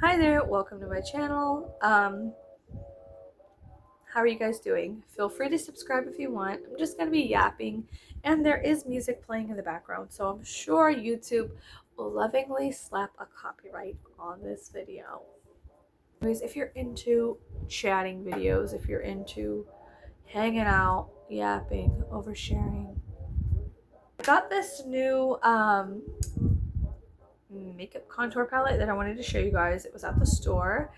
Hi there, welcome to my channel. How are you guys doing? Feel free to subscribe if you want. I'm just gonna be yapping and there is music playing in the background, so I'm sure YouTube will lovingly slap a copyright on this video. Anyways, if you're into chatting videos, if you're into hanging out, yapping, oversharing, I got this new makeup contour palette that I wanted to show you guys. It was at the store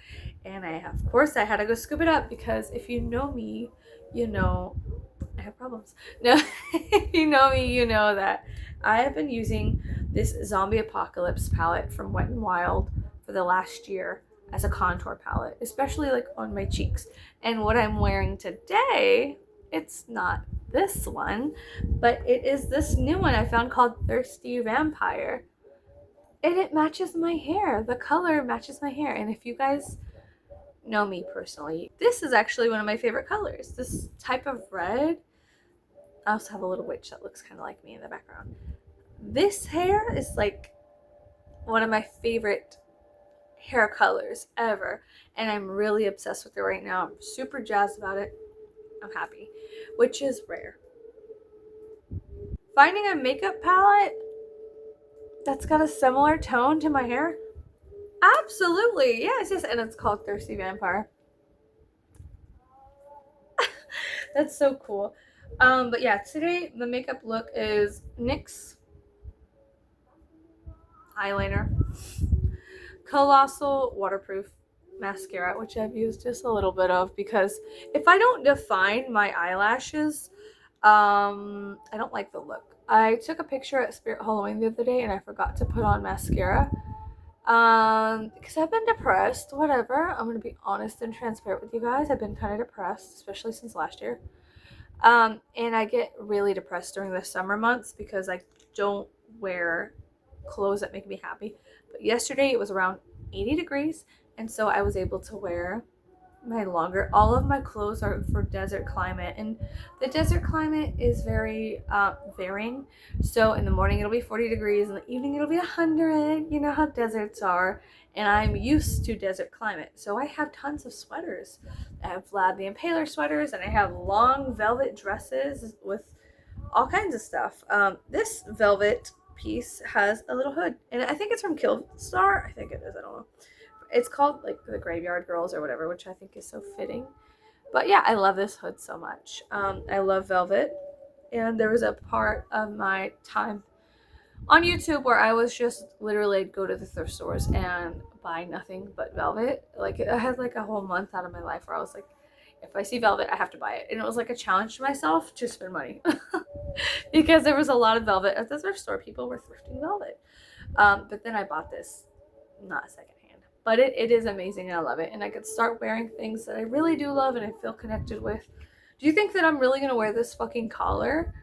and of course I had to go scoop it up because if you know me, you know I have problems. No, if you know me, you know that I have been using this Zombie Apocalypse palette from Wet n Wild for the last year as a contour palette, especially like on my cheeks. And what I'm wearing today, it's not this one, but it is this new one I found called Thirsty Vampire, and it matches my hair. The color matches my hair. And if you guys know me personally, this is actually one of my favorite colors. This type of red. I also have a little witch that looks kind of like me in the background. This hair is like one of my favorite hair colors ever, and I'm really obsessed with it right now. I'm super jazzed about it. I'm happy, which is rare. Finding a makeup palette that's got a similar tone to my hair, absolutely, yes, and it's called Thirsty Vampire. That's so cool. But yeah, today the makeup look is NYX eyeliner, Colossal waterproof mascara, which I've used just a little bit of because if I don't define my eyelashes, I don't like the look. I took a picture at Spirit Halloween the other day and I forgot to put on mascara. Because I've been depressed, whatever. I'm gonna be honest and transparent with you guys. I've been kind of depressed, especially since last year. And I get really depressed during the summer months because I don't wear clothes that make me happy. But yesterday it was around 80 degrees, and so I was able to wear my longer. All of my clothes are for desert climate, and the desert climate is very varying. So in the morning it'll be 40 degrees, in the evening it'll be 100. You know how deserts are, and I'm used to desert climate, so I have tons of sweaters. I have Vlad the Impaler sweaters, and I have long velvet dresses with all kinds of stuff. This velvet piece has a little hood, and I think it's from Killstar. I think it is. I don't know. It's called like the Graveyard Girls or whatever, which I think is so fitting. But yeah, I love this hood so much. I love velvet, and there was a part of my time on YouTube where I was just literally go to the thrift stores and buy nothing but velvet. Like I had like a whole month out of my life where I was like, if I see velvet, I have to buy it. And it was like a challenge to myself to spend money because there was a lot of velvet at the thrift store. People were thrifting velvet. But then I bought this, not secondhand, but it is amazing and I love it. And I could start wearing things that I really do love and I feel connected with. Do you think that I'm really going to wear this fucking collar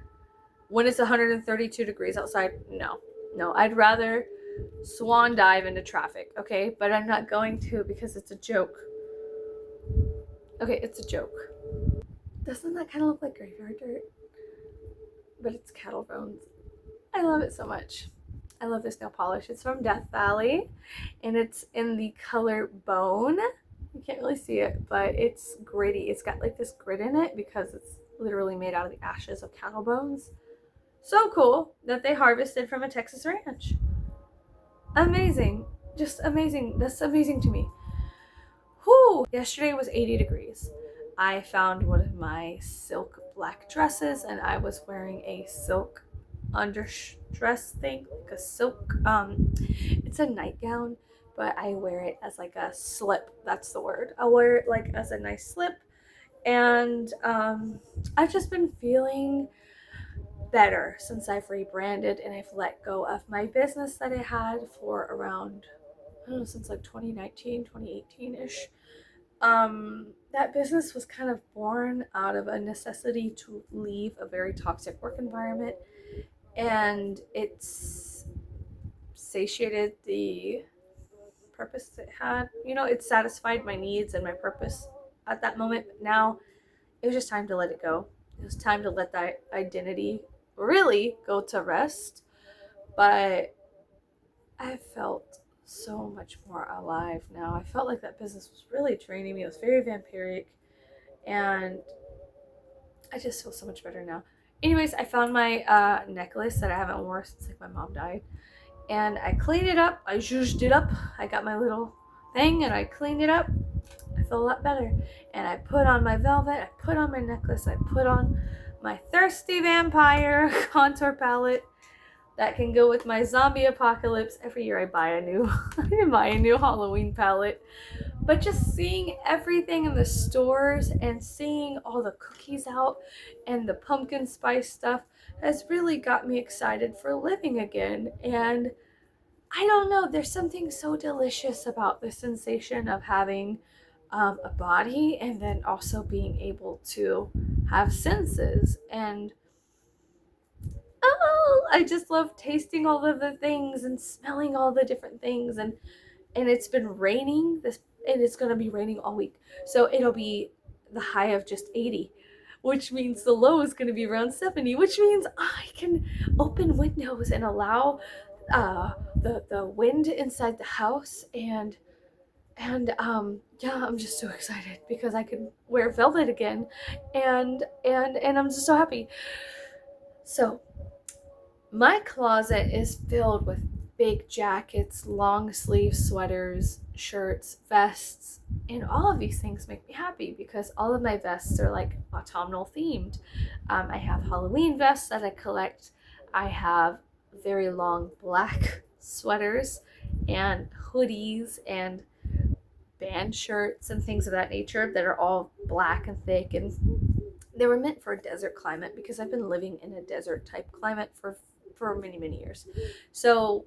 when it's 132 degrees outside? No, no, I'd rather swan dive into traffic, okay? But I'm not going to because it's a joke. Okay, it's a joke. Doesn't that kind of look like graveyard dirt? But it's cattle bones. I love it so much. I love this nail polish. It's from Death Valley and it's in the color Bone. You can't really see it, but it's gritty. It's got like this grit in it because it's literally made out of the ashes of cattle bones. So cool that they harvested from a Texas ranch. Amazing. Just amazing. That's amazing to me. Whew. Yesterday was 80 degrees. I found one of my silk black dresses and I was wearing a silk underdress thing, like a silk, it's a nightgown, but I wear it as like a slip. That's the word. I wear it like as a nice slip. And I've just been feeling better since I've rebranded and I've let go of my business that I had for around, I don't know, since like 2019, 2018-ish. That business was kind of born out of a necessity to leave a very toxic work environment, and it's satiated the purpose it had. You know, it satisfied my needs and my purpose at that moment. But now it was just time to let it go. It was time to let that identity really go to rest. But I felt so much more alive now. I felt like that business was really draining me. It was very vampiric, and I just feel so much better now. Anyways, I found my necklace that I haven't worn since like my mom died, and I cleaned it up. I zhuzhed it up. I got my little thing and I cleaned it up. I feel a lot better. And I put on my velvet. I put on my necklace. I put on my Thirsty Vampire contour palette that can go with my zombie apocalypse. Every year I buy a new Halloween palette. But just seeing everything in the stores and seeing all the cookies out and the pumpkin spice stuff has really got me excited for living again. And I don't know, there's something so delicious about the sensation of having a body and then also being able to have senses. And oh, I just love tasting all of the things and smelling all the different things. And it's been raining this, and it's going to be raining all week, so it'll be the high of just 80, which means the low is going to be around 70, which means I can open windows and allow the wind inside the house. And yeah, I'm just so excited because I can wear velvet again, and I'm just so happy. So my closet is filled with big jackets, long sleeve sweaters, shirts, vests, and all of these things make me happy because all of my vests are like autumnal themed. I have Halloween vests that I collect. I have very long black sweaters and hoodies and band shirts and things of that nature that are all black and thick, and they were meant for a desert climate because I've been living in a desert type climate for many years. So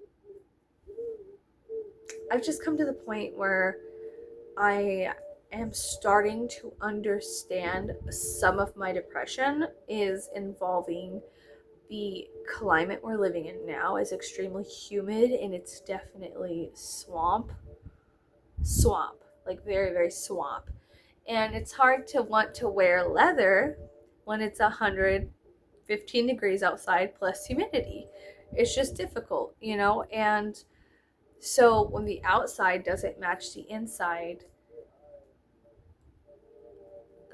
I've just come to the point where I am starting to understand some of my depression is involving the climate we're living in now is extremely humid, and it's definitely swamp, like very swamp. And it's hard to want to wear leather when it's 115 degrees outside plus humidity. It's just difficult, you know? And so when the outside doesn't match the inside,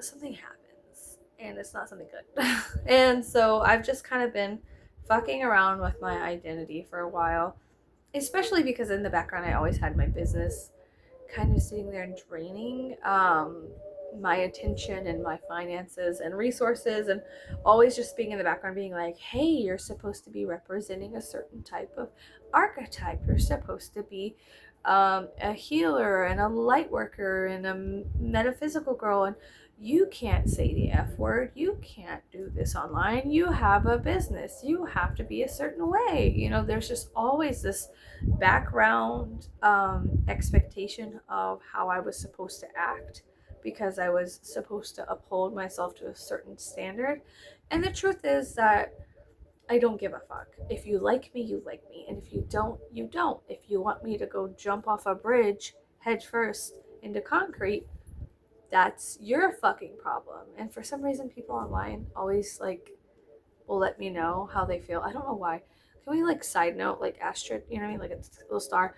something happens, and it's not something good. And so I've just kind of been fucking around with my identity for a while, especially because in the background I always had my business kind of sitting there and draining my attention and my finances and resources, and always just being in the background being like, hey, you're supposed to be representing a certain type of archetype. You're supposed to be a healer and a light worker and a metaphysical girl, and you can't say the F word. You can't do this online. You have a business. You have to be a certain way. You know, there's just always this background expectation of how I was supposed to act because I was supposed to uphold myself to a certain standard. And the truth is that I don't give a fuck. If you like me, you like me. And if you don't, you don't. If you want me to go jump off a bridge head first into concrete, that's your fucking problem. And for some reason, people online always like will let me know how they feel. I don't know why. Can we like side note, like Astrid, you know what I mean? Like a little star.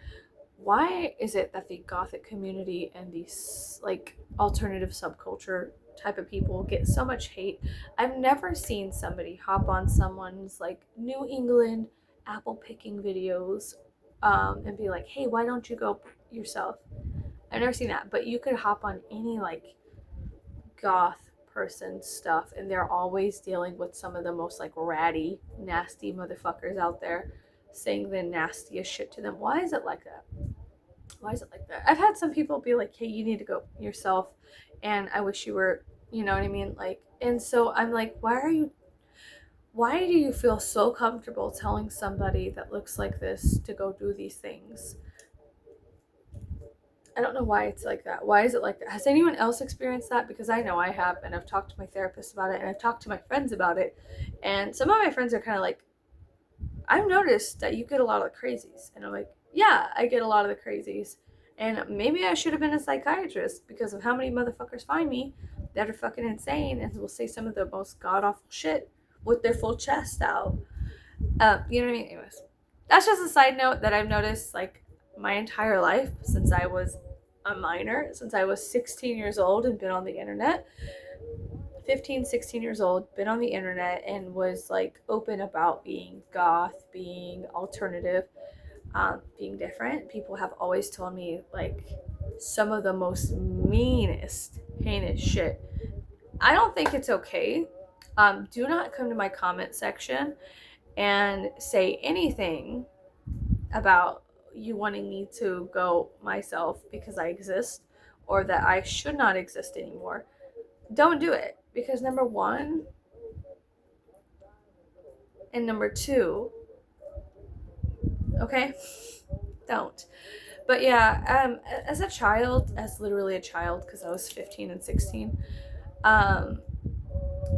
Why is it that the gothic community and these like alternative subculture type of people get so much hate? I've never seen somebody hop on someone's like New England apple picking videos and be like, hey, why don't you go yourself? I've never seen that, but you could hop on any like goth person stuff and they're always dealing with some of the most like ratty, nasty motherfuckers out there saying the nastiest shit to them. Why is it like that? Why is it like that? I've had some people be like, hey, you need to go yourself, and I wish you were, you know what I mean? Like, and so I'm like, why do you feel so comfortable telling somebody that looks like this to go do these things? I don't know why it's like that. Why is it like that? Has anyone else experienced that? Because I know I have, and I've talked to my therapist about it, and I've talked to my friends about it. And some of my friends are kind of like, I've noticed that you get a lot of the crazies. And I'm like, yeah, I get a lot of the crazies. And maybe I should have been a psychiatrist because of how many motherfuckers find me that are fucking insane and will say some of the most god awful shit with their full chest out. You know what I mean? Anyways, that's just a side note that I've noticed. Like, my entire life since I was a minor, since I was 16 years old and been on the internet. 15, 16 years old, been on the internet and was like open about being goth, being alternative, being different. People have always told me like some of the most meanest, heinous shit. I don't think it's okay. Do not come to my comment section and say anything about you wanting me to go myself because I exist or that I should not exist anymore. Don't do it because number one and number two, okay? Don't. But yeah, as a child, as literally a child, because I was 15 and 16, um,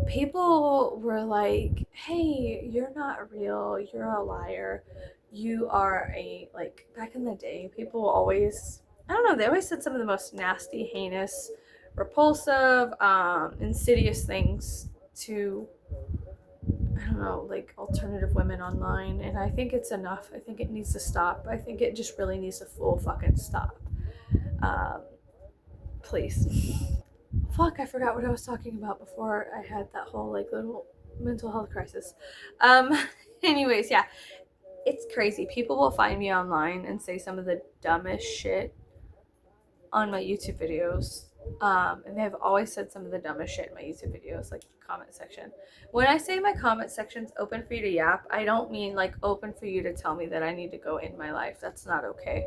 people were like, hey, you're not real, you're a liar, you are a, like, back in the day, people always, I don't know, they always said some of the most nasty, heinous, repulsive, insidious things to, I don't know, like alternative women online. And I think it's enough. I think it needs to stop. I think it just really needs to full fucking stop. Um, please. Fuck, I forgot what I was talking about before I had that whole like little mental health crisis. Um, anyways, yeah, it's crazy. People will find me online and say some of the dumbest shit on my YouTube videos. And they've always said some of the dumbest shit in my YouTube videos, like the comment section. When I say my comment section's open for you to yap, I don't mean like open for you to tell me that I need to go in my life. That's not okay.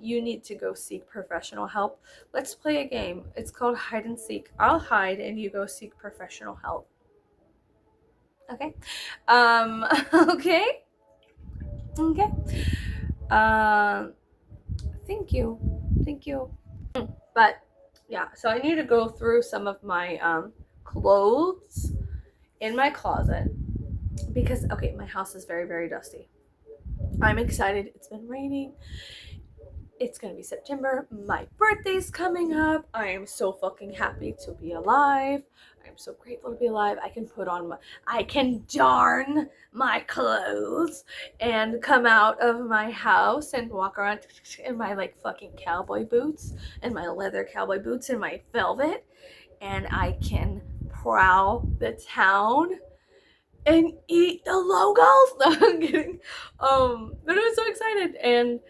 You need to go seek professional help. Let's play a game. It's called hide and seek. I'll hide and you go seek professional help. Okay? Okay? Okay. Thank you. Thank you. But yeah, so I need to go through some of my clothes in my closet because okay, my house is very, very dusty. I'm excited. It's been raining. It's gonna be September. My birthday's coming up. I am so fucking happy to be alive. I'm so grateful to be alive. I can darn my clothes and come out of my house and walk around in my like fucking cowboy boots and my leather cowboy boots and my velvet, and I can prowl the town and eat the logos. No, I'm kidding. But I'm so excited and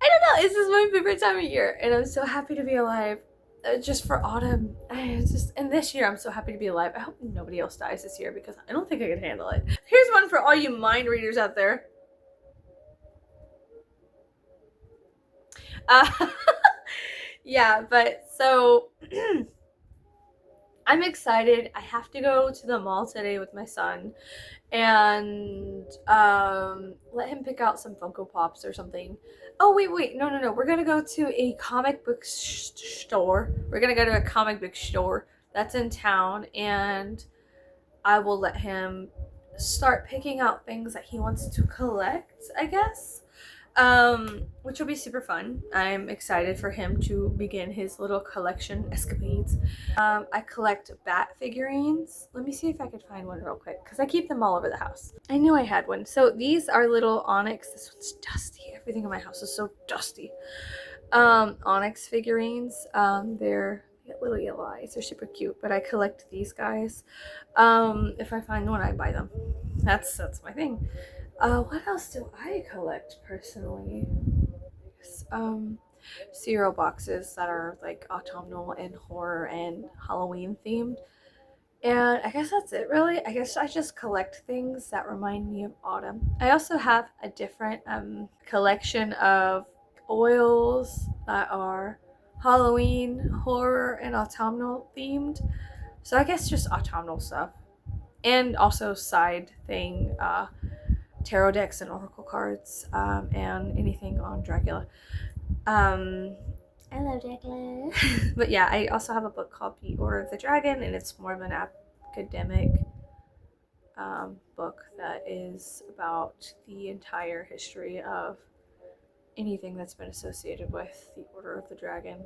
I don't know. This is my favorite time of year, and I'm so happy to be alive. Just for autumn, and this year I'm so happy to be alive. I hope nobody else dies this year because I don't think I can handle it. Here's one for all you mind readers out there. Uh, yeah, but so I'm excited. I have to go to the mall today with my son and let him pick out some Funko Pops or something. Oh, wait. No. We're going to go to a comic book store. We're going to go to a comic book store that's in town, and I will let him start picking out things that he wants to collect, I guess. Which will be super fun. I'm excited for him to begin his little collection escapades. I collect bat figurines. Let me see if I could find one real quick because I keep them all over the house. I knew I had one. So these are little onyx. This one's dusty. Everything in my house is so dusty. Onyx figurines. They're little yellow eyes. They're super cute. But I collect these guys. If I find one, I buy them. That's my thing. What else do I collect personally? Cereal boxes that are like autumnal and horror and Halloween themed. And I guess that's it really. I guess I just collect things that remind me of autumn. I also have a different collection of oils that are Halloween, horror, and autumnal themed. So I guess just autumnal stuff. And also side thing, tarot decks and oracle cards, and anything on Dracula. I love Dracula. But yeah, I also have a book called The Order of the Dragon, and it's more of an academic book that is about the entire history of anything that's been associated with the Order of the Dragon,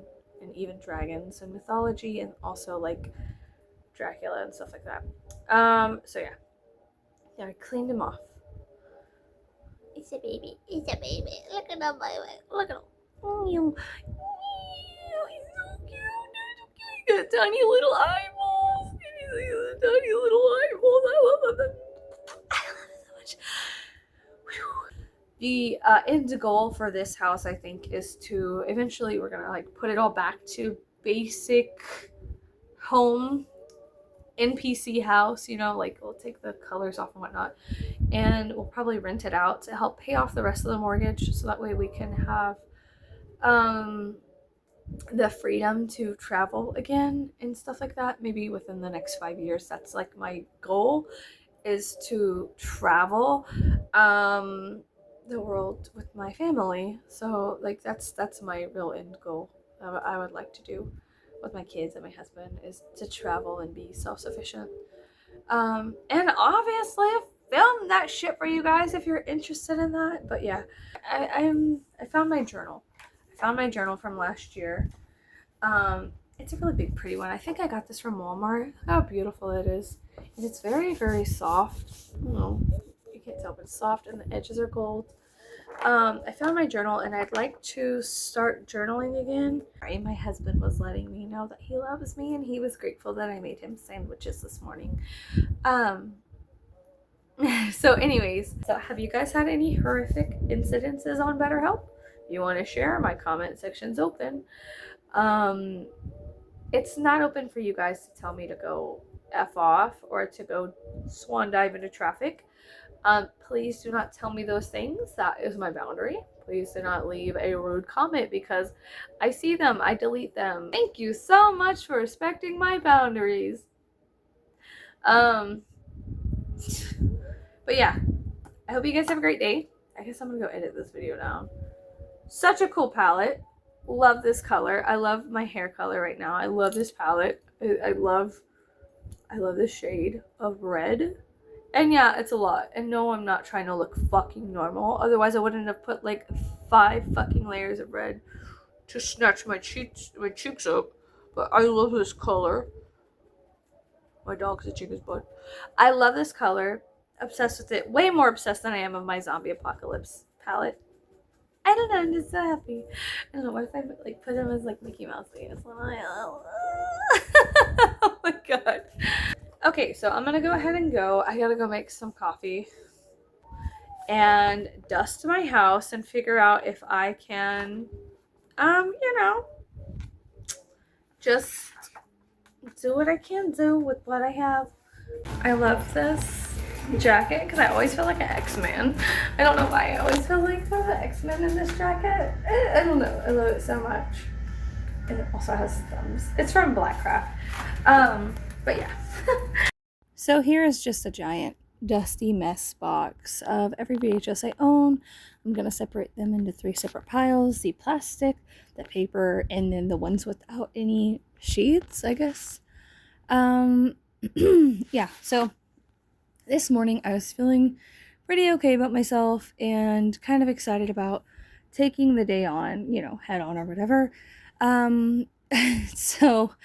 and even dragons and mythology, and also like Dracula and stuff like that. So yeah, I cleaned him off. It's a baby. It's a baby. Look at him, baby. Look at him. Oh, he's so cute. He's so cute. He's got tiny little eyeballs. He's got tiny little eyeballs. I love him. I love him so much. The end goal for this house, I think, is to eventually we're gonna like put it all back to basic home NPC house, you know, like we'll take the colors off and whatnot, and we'll probably rent it out to help pay off the rest of the mortgage, so that way we can have the freedom to travel again and stuff like that. Maybe within the next 5 years, that's like my goal, is to travel the world with my family. So like that's my real end goal. I would like to do with my kids and my husband, is to travel and be self-sufficient. And obviously film that shit for you guys if you're interested in that. But yeah, I found my journal. I found my journal from last year. It's a really big, pretty one. I think I got this from Walmart. Look how beautiful it is. And it's very, very soft. I don't know, you can't tell, but it's soft and the edges are gold. I found my journal and I'd like to start journaling again. My husband was letting me know that he loves me and he was grateful that I made him sandwiches this morning. So anyways, so have you guys had any horrific incidences on BetterHelp? If you want to share, my comment section's open. It's not open for you guys to tell me to go F off or to go swan dive into traffic. Please do not tell me those things. That is my boundary. Please do not leave a rude comment because I see them, I delete them. Thank you so much for respecting my boundaries. But yeah, I hope you guys have a great day. I guess I'm gonna go edit this video now. Such a cool palette. Love this color. I love my hair color right now. I love this palette. I love this shade of red. And yeah, it's a lot. And no, I'm not trying to look fucking normal. Otherwise, I wouldn't have put like 5 fucking layers of red to snatch my cheeks up. But I love this color. My dog's itching his butt. I love this color. Obsessed with it. Way more obsessed than I am of my zombie apocalypse palette. I don't know. I'm just so happy. I don't know. What if I like put him as like Mickey Mouse ears? Oh my god. Okay, so I'm gonna go ahead and go. I gotta go make some coffee and dust my house and figure out if I can, you know, just do what I can do with what I have. I love this jacket because I always feel like an X-Man. I don't know why. I always feel like I'm an X-Man in this jacket. I don't know. I love it so much. And it also has thumbs. It's from Blackcraft. But yeah. So here is just a giant dusty mess box of every VHS I own. I'm going to separate them into 3 separate piles. The plastic, the paper, and then the ones without any sheets, I guess. Yeah, so this morning I was feeling pretty okay about myself and kind of excited about taking the day on, you know, head on or whatever. So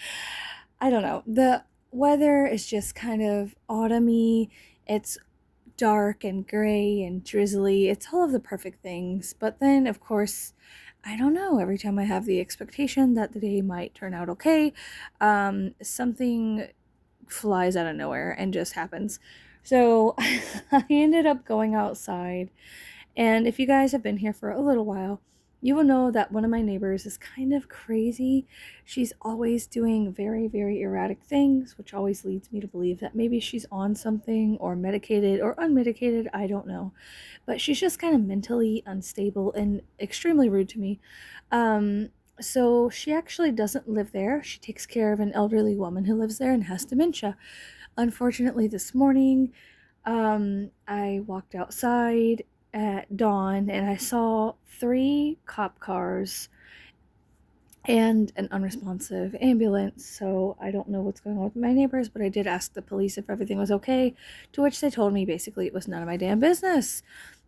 I don't know. The weather is just kind of autumny. It's dark and gray and drizzly. It's all of the perfect things. But then, of course, I don't know. Every time I have the expectation that the day might turn out okay, something flies out of nowhere and just happens. So I ended up going outside. And if you guys have been here for a little while, you will know that one of my neighbors is kind of crazy. She's always doing very, very erratic things, which always leads me to believe that maybe she's on something or medicated or unmedicated. I don't know. But she's just kind of mentally unstable and extremely rude to me. So she actually doesn't live there. She takes care of an elderly woman who lives there and has dementia. Unfortunately, this morning, I walked outside at dawn and I saw 3 cop cars and an unresponsive ambulance. So I don't know what's going on with my neighbors, but I did ask the police if everything was okay, to which they told me basically it was none of my damn business.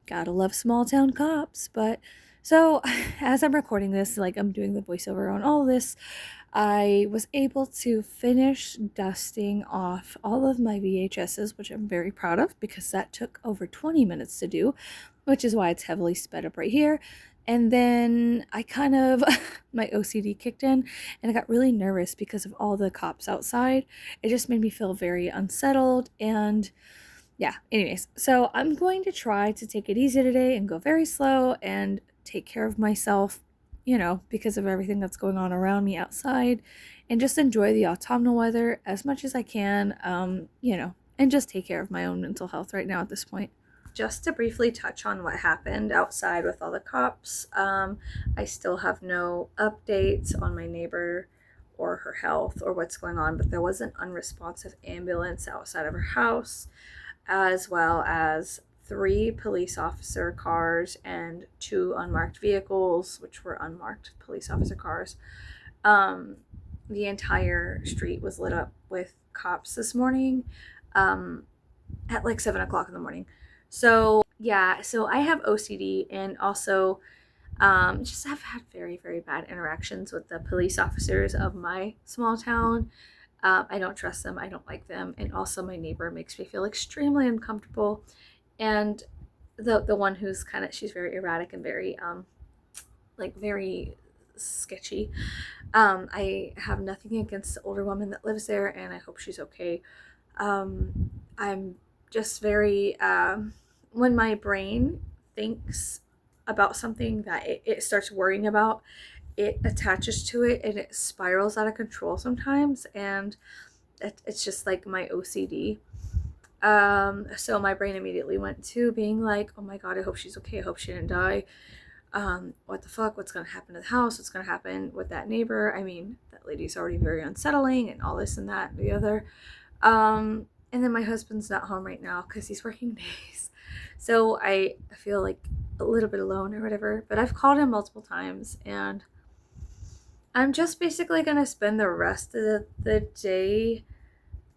Gotta love small town cops. But So, as I'm recording this, like I'm doing the voiceover on all this, I was able to finish dusting off all of my VHSs, which I'm very proud of because that took over 20 minutes to do, which is why it's heavily sped up right here. And then I kind of, my OCD kicked in and I got really nervous because of all the cops outside. It just made me feel very unsettled and yeah, anyways, so I'm going to try to take it easy today and go very slow and take care of myself, because of everything that's going on around me outside and just enjoy the autumnal weather as much as I can, and just take care of my own mental health right now at this point. Just to briefly touch on what happened outside with all the cops, I still have no updates on my neighbor or her health or what's going on, but there was an unresponsive ambulance outside of her house, as well as 3 police officer cars and 2 unmarked vehicles, which were unmarked police officer cars. The entire street was lit up with cops this morning, at like 7 o'clock in the morning. So yeah, so I have OCD and also just have had very, very bad interactions with the police officers of my small town. I don't trust them. I don't like them. And also my neighbor makes me feel extremely uncomfortable. And the one who's she's very erratic and very very sketchy. I have nothing against the older woman that lives there, and I hope she's okay. I'm just very when my brain thinks about something that it starts worrying about, it attaches to it and it spirals out of control sometimes, and it's just like my OCD. So my brain immediately went to being like, oh my god, I hope she's okay, I hope she didn't die. What the fuck, what's gonna happen to the house, what's gonna happen with that neighbor? I mean, that lady's already very unsettling and all this and that and the other. And then my husband's not home right now because he's working days, so I feel like a little bit alone or whatever, but I've called him multiple times and I'm just basically gonna spend the rest of the day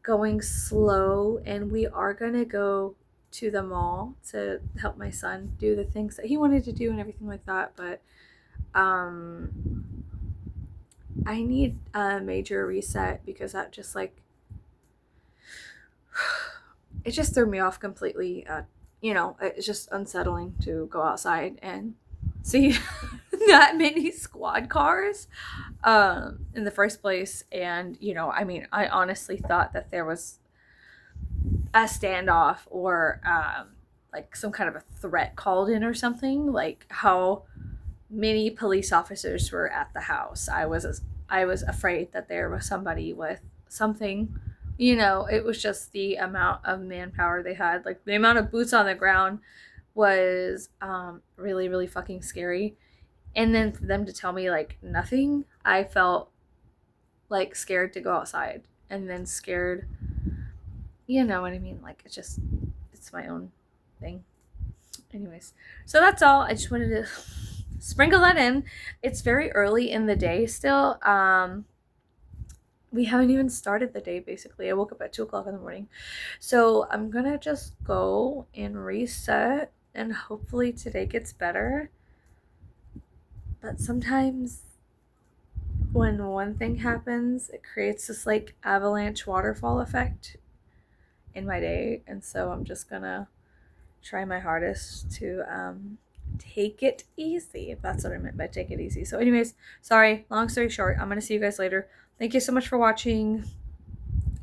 going slow, and we are gonna go to the mall to help my son do the things that he wanted to do and everything like that. But I need a major reset because that just it just threw me off completely. It's just unsettling to go outside and see that many squad cars in the first place. And, I honestly thought that there was a standoff or like some kind of a threat called in or something, like how many police officers were at the house. I was afraid that there was somebody with something. It was just the amount of manpower they had, like the amount of boots on the ground was really, really fucking scary. And then for them to tell me like nothing, I felt like scared to go outside, and then scared, you know what I mean? Like it's my own thing. Anyways, so that's all. I just wanted to sprinkle that in. It's very early in the day still. We haven't even started the day basically. I woke up at 2 o'clock in the morning. So I'm gonna just go and reset, and hopefully today gets better. But sometimes when one thing happens, it creates this like avalanche waterfall effect in my day. And so I'm just gonna try my hardest to take it easy, if that's what I meant by take it easy. So anyways, sorry, long story short, I'm gonna see you guys later. Thank you so much for watching.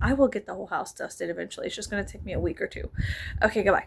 I will get the whole house dusted eventually. It's just gonna take me a week or two. Okay, goodbye.